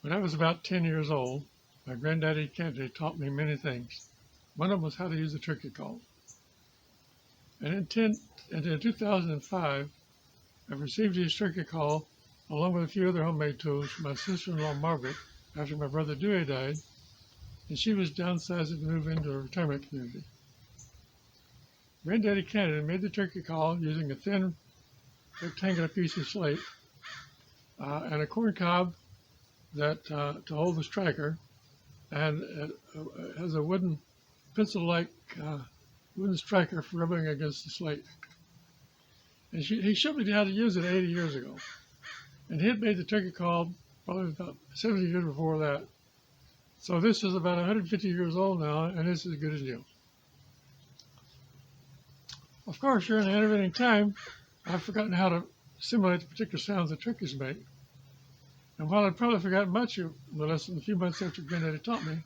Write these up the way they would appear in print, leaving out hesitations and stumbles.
When I was about 10 years old, my Granddaddy Cannaday taught me many things. One of them was how to use a turkey call. And in 2005, I received his turkey call along with a few other homemade tools from my sister-in-law Margaret after my brother Dewey died, and she was downsizing to move into a retirement community. Granddaddy Cannaday made the turkey call using a thin rectangular piece of slate and a corncob that to hold the striker, and it has a wooden pencil-like wooden striker for rubbing against the slate. And he showed me how to use it 80 years ago. And he had made the turkey call probably about 70 years before that. So this is about 150 years old now, and it's as good as new. Of course, during the intervening time, I've forgotten how to simulate the particular sounds that turkeys make. And while I'd probably forgotten much of the lesson a few months after Granddaddy taught me,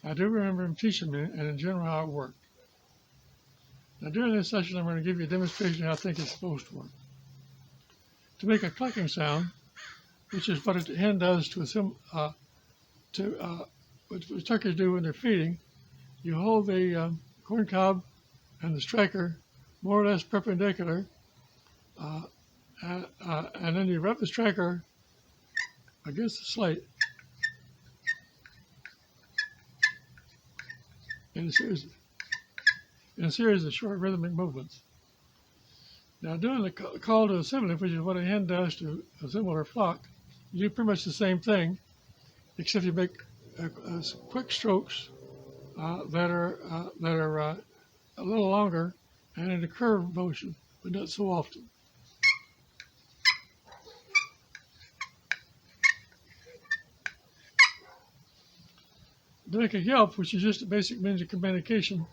I do remember him teaching me, and in general, how it worked. Now, during this session, I'm going to give you a demonstration of how I think it's supposed to work. To make a clucking sound, which is what a hen does what turkeys do when they're feeding, you hold the corn cob and the striker more or less perpendicular, and then you rub the striker against the slate in a series of short rhythmic movements. Now, doing the call to assembly, which is what a hen does to assemble her flock, you do pretty much the same thing, except you make quick strokes that are a little longer and in a curved motion, but not so often. To make a yelp, which is just a basic means of communication,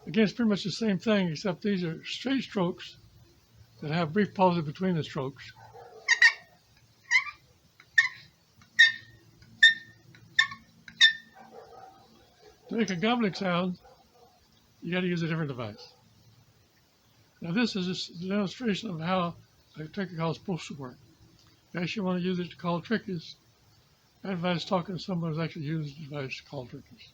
again, it's pretty much the same thing, except these are straight strokes that have brief pauses between the strokes. To make a gobbling sound, you got to use a different device. Now, this is a demonstration of how a turkey call is supposed to work. If you actually want to use it to call turkeys, I advise talking to someone who's actually used the device to call turkeys.